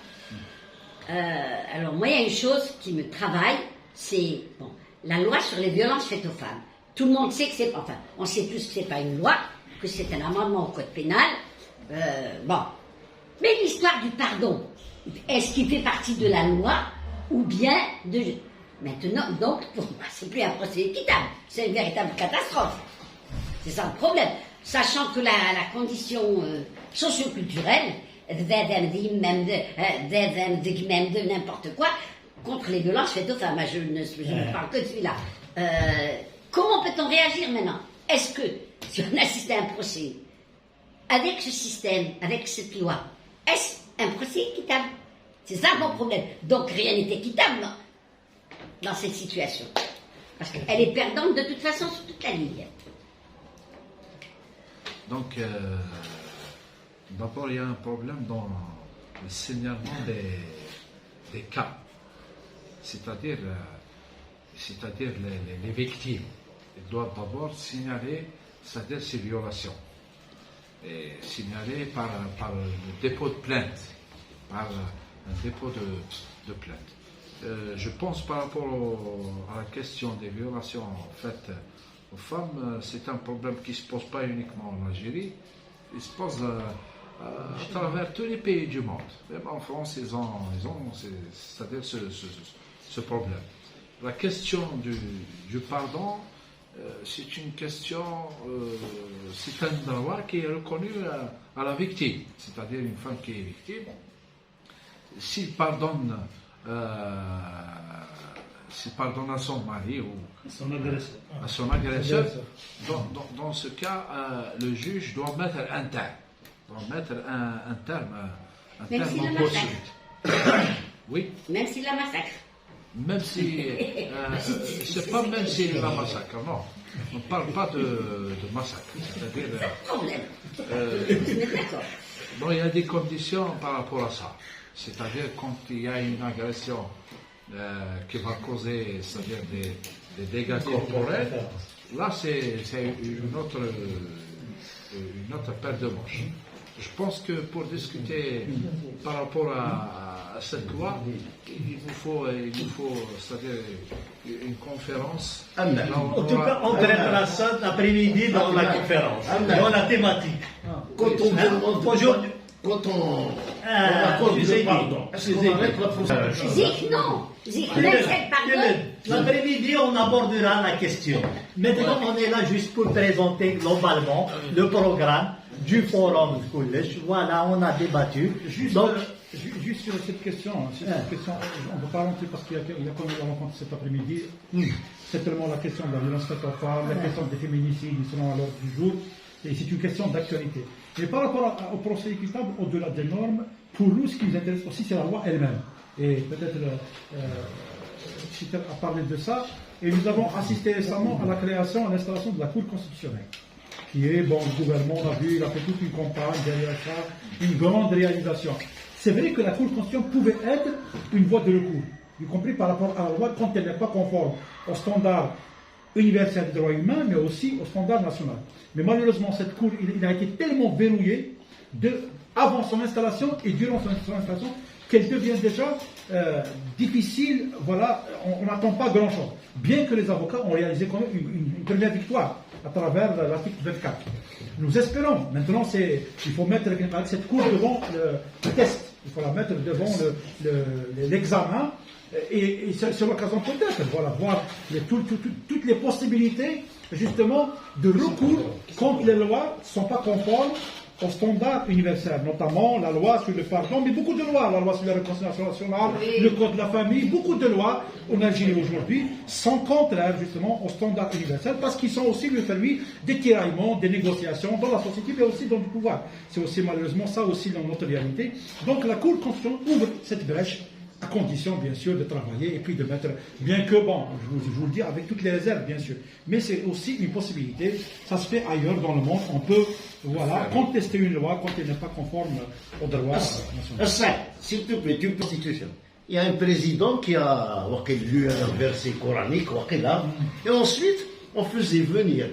Alors moi, il y a une chose qui me travaille, c'est la loi sur les violences faites aux femmes. Tout le monde sait que c'est, enfin, on sait tous que c'est pas une loi, que c'est un amendement au code pénal. Mais l'histoire du pardon, est-ce qu'il fait partie de la loi ou bien de... Maintenant, donc, pour moi, c'est plus un procès équitable, c'est une véritable catastrophe. C'est ça le problème. Sachant que la condition socioculturelle, de n'importe quoi, contre les violences faites aux femmes, je ne parle que de celui-là. Comment peut-on réagir maintenant? Est-ce que, si on assiste à un procès, avec ce système, avec cette loi, est-ce un procès équitable? C'est ça mon problème. Donc rien n'est équitable dans cette situation. Parce qu'elle est perdante de toute façon sur toute la ligne. Donc, d'abord, il y a un problème dans le signalement des cas. C'est-à-dire les victimes. Ils doivent d'abord signaler, c'est-à-dire ces violations. Et signaler par le dépôt de plainte. Par un dépôt de plainte. Je pense par rapport à la question des violations faites aux femmes, c'est un problème qui ne se pose pas uniquement en Algérie, il se pose à travers tous les pays du monde. Même en France, ils ont c'est-à-dire ce problème. La question du pardon, c'est une question, c'est un droit qui est reconnu à la victime, c'est-à-dire une femme qui est victime. S'il pardonne à son mari ou à son agresseur, dans ce cas, le juge doit mettre un terme. Même s'il la massacre. Oui. Même s'il la massacre. Même si. C'est pas même s'il la massacre, non. On ne parle pas de massacre. C'est-à-dire. Problème. D'accord. Bon, il y a des conditions par rapport à ça. C'est-à-dire quand il y a une agression qui va causer, c'est-à-dire des dégâts corporels, là c'est une autre paire de manches. Je pense que pour discuter par rapport à cette loi, il nous faut c'est-à-dire une conférence. En tout cas, on traitera ça l'après-midi dans la conférence, dans la thématique. Quand on demande aujourd'hui, quand on accorde le pardon, est-ce qu'on va mettre la procédure? Zik, non. Zik, même cette pardon. L'après-midi, on abordera la question. Maintenant, on est là juste pour présenter globalement le programme du forum collège. Voilà, on a débattu. Juste sur cette question, on ne peut pas rentrer parce qu'il y a quand même une rencontre cet après-midi. C'est tellement la question de la violence faite aux femmes, la question des féminicides, ils seront à l'ordre du jour. Et c'est une question d'actualité. Et par rapport au procès équitable, au-delà des normes, pour nous, ce qui nous intéresse aussi, c'est la loi elle-même. Et peut-être Chiter a parlé de ça. Et nous avons assisté récemment à la création, à l'installation de la Cour constitutionnelle. Qui est, le gouvernement, on a vu, il a fait toute une campagne derrière ça, une grande réalisation. c'est vrai que la Cour constitutionnelle pouvait être une voie de recours, y compris par rapport à la loi quand elle n'est pas conforme aux standards universels des droits humains, mais aussi aux standards nationaux. Mais malheureusement, cette Cour, il a été tellement verrouillé avant son installation et durant son installation qu'elle devient déjà difficile. Voilà, on n'attend pas grand-chose. Bien que les avocats ont réalisé quand même une première victoire à travers l'article 24. Nous espérons. Maintenant, il faut mettre cette Cour devant le test. Il faut la mettre devant l'examen. Et c'est l'occasion peut-être, voilà, voir toutes les possibilités, justement, de recours quand les lois ne sont pas conformes aux standards universels, notamment la loi sur le pardon, mais beaucoup de lois, la loi sur la réconciliation nationale, le code de la famille, beaucoup de lois en Algérie aujourd'hui sont contraires justement aux standards universels parce qu'ils sont aussi le fruit des tiraillements, des négociations dans la société, mais aussi dans le pouvoir. C'est aussi malheureusement ça aussi dans notre réalité. Donc la Cour constitutionnelle ouvre cette brèche à condition, bien sûr, de travailler et puis de mettre, bien que, bon, je vous le dis avec toutes les réserves, bien sûr, mais c'est aussi une possibilité, ça se fait ailleurs dans le monde, on peut, voilà, contester une loi quand elle n'est pas conforme au droit national. S'il te plaît, une constitution. Il y a un président qui a lu un verset coranique, et ensuite, on faisait venir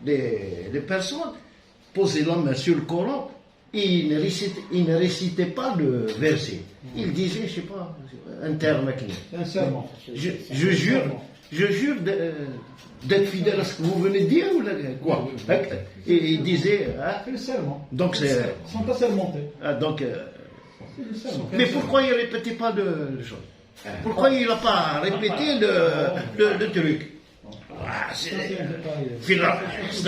des personnes, poser la main sur le Coran, il ne récitait pas le verset. Il disait, je ne sais pas, un terme. Un serment. Je jure d'être fidèle à ce que vous venez de dire ou quoi. Et il disait. C'est le serment. Donc c'est. Ils sont assermentés. Donc. Mais pourquoi il ne répétait pas le chose? Pourquoi il n'a pas répété le truc? C'est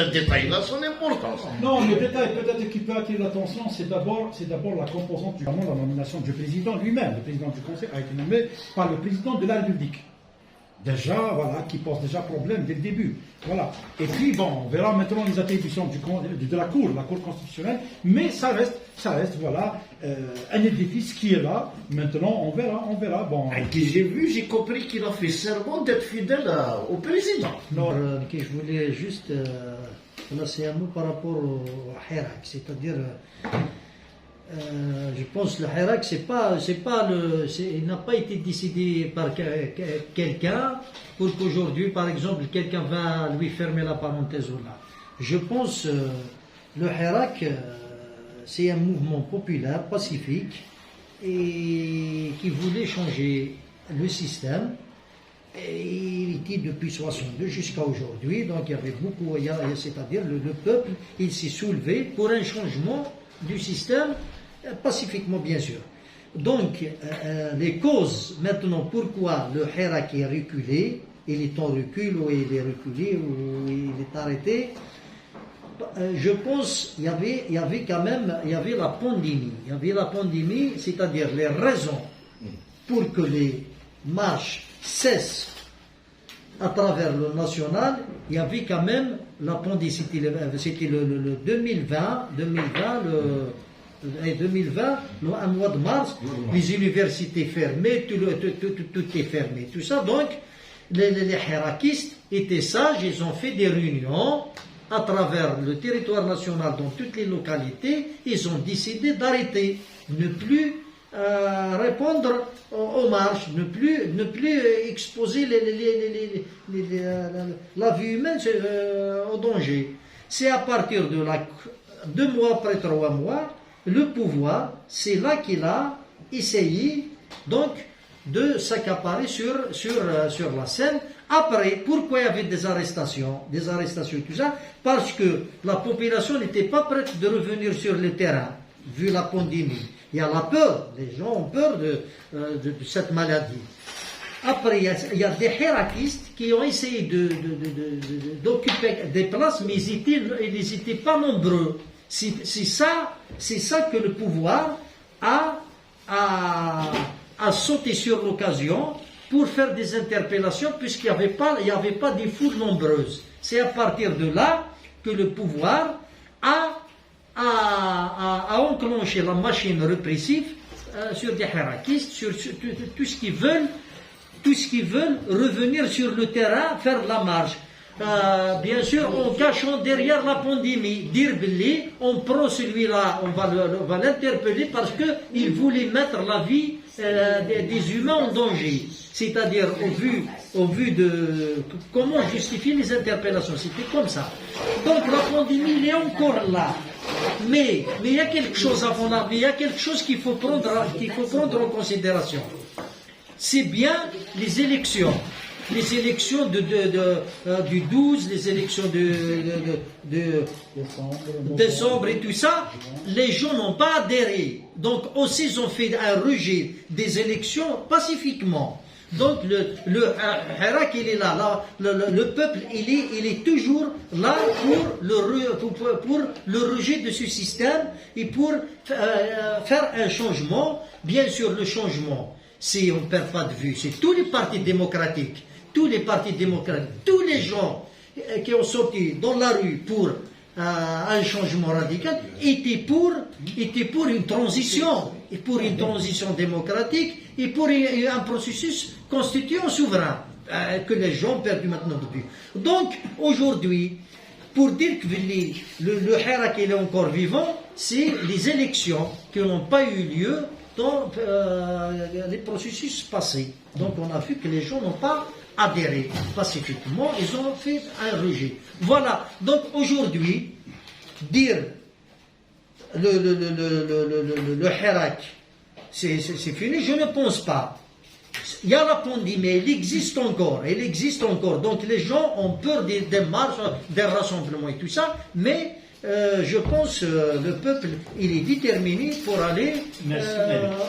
un détail là, son importance. Non, le détail peut-être qui peut attirer l'attention, c'est d'abord la composante, la nomination du président lui-même. Le président du Conseil a été nommé par le président de la République. Déjà, voilà, qui pose déjà problème dès le début. Voilà. Et puis, bon, on verra maintenant les attributions de la Cour constitutionnelle, mais ça reste, voilà, un édifice qui est là. Maintenant, on verra. Bon. J'ai compris qu'il a fait serment d'être fidèle au président. Non, je voulais juste lancer un mot par rapport au Hirak, c'est-à-dire. Je pense que le Hirak, il n'a pas été décidé par quelqu'un pour qu'aujourd'hui, par exemple, quelqu'un va lui fermer la parenthèse ou là. Je pense le Hirak, c'est un mouvement populaire, pacifique, et qui voulait changer le système. Et il était depuis 62 jusqu'à aujourd'hui, donc il y avait beaucoup, c'est-à-dire le peuple, il s'est soulevé pour un changement du système, pacifiquement bien sûr. Donc les causes maintenant pourquoi le Hirak est reculé, il est en recul ou il est reculé ou il est arrêté, je pense il y avait quand même la pandémie, c'est-à-dire les raisons pour que les marches cessent à travers le national. Il y avait quand même la pandémie, c'était le 2020, un mois de mars, les universités fermées, tout est fermé, tout ça. Donc, les hirakistes étaient sages, ils ont fait des réunions à travers le territoire national, dans toutes les localités, ils ont décidé d'arrêter, ne plus répondre aux marches, ne plus exposer la vie humaine au danger. C'est à partir de 2 mois après 3 mois, le pouvoir, c'est là qu'il a essayé donc de s'accaparer sur la scène. Après, pourquoi il y avait des arrestations, tout ça? Parce que la population n'était pas prête de revenir sur le terrain, vu la pandémie. Il y a la peur, les gens ont peur de cette maladie. Après, il y a des hirakistes qui ont essayé d'occuper des places, mais ils n'étaient pas nombreux. C'est ça que le pouvoir a sauté sur l'occasion pour faire des interpellations, puisqu'il n'y avait pas des foules nombreuses. C'est à partir de là que le pouvoir a enclenché la machine répressive sur des hirakistes, sur tout ce qui veulent revenir sur le terrain, faire la marche. bien sûr, en cachant derrière la pandémie, dire Billy, on prend celui-là, on va l'interpeller parce qu'il voulait mettre la vie des humains en danger. C'est-à-dire au vu de comment justifier les interpellations. C'était comme ça. Donc la pandémie, elle est encore là. Mais il y a quelque chose à mon avis, il y a quelque chose qu'il faut prendre en considération. C'est bien les élections. Les élections du 12, les élections de décembre et tout ça, les gens n'ont pas adhéré. Donc aussi ils ont fait un rejet des élections pacifiquement. Donc le Hirak il est là, le peuple il est toujours là pour le rejet de ce système et pour faire un changement. Bien sûr le changement, si on ne perd pas de vue, c'est tous les partis démocratiques, tous les gens qui ont sorti dans la rue pour un changement radical étaient pour une transition, et pour une transition démocratique et pour un processus constituant souverain que les gens perdent maintenant depuis. Donc aujourd'hui, pour dire que le Hirak est encore vivant, c'est les élections qui n'ont pas eu lieu dans les processus passés. Donc on a vu que les gens n'ont pas adhéré pacifiquement, ils ont fait un rejet. Voilà, donc aujourd'hui, dire le Hirak, c'est fini, je ne pense pas. Il y a la pandémie, elle existe encore. Donc les gens ont peur des marches, des rassemblements et tout ça, mais je pense le peuple, il est déterminé pour aller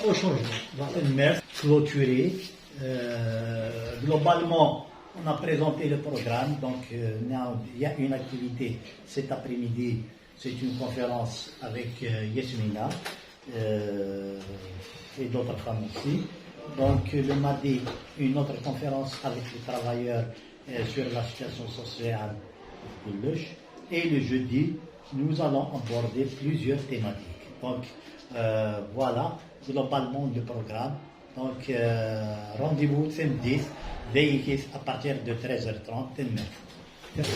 au changement. Merci. Clôturé. Globalement, on a présenté le programme, donc il y a une activité cet après-midi, c'est une conférence avec Yasmina et d'autres femmes aussi. Donc le mardi, une autre conférence avec les travailleurs sur la situation sociale de l'USH. Et le jeudi, nous allons aborder plusieurs thématiques. Donc voilà globalement le programme. Donc rendez-vous samedi, veillez à partir de 13h30. Merci.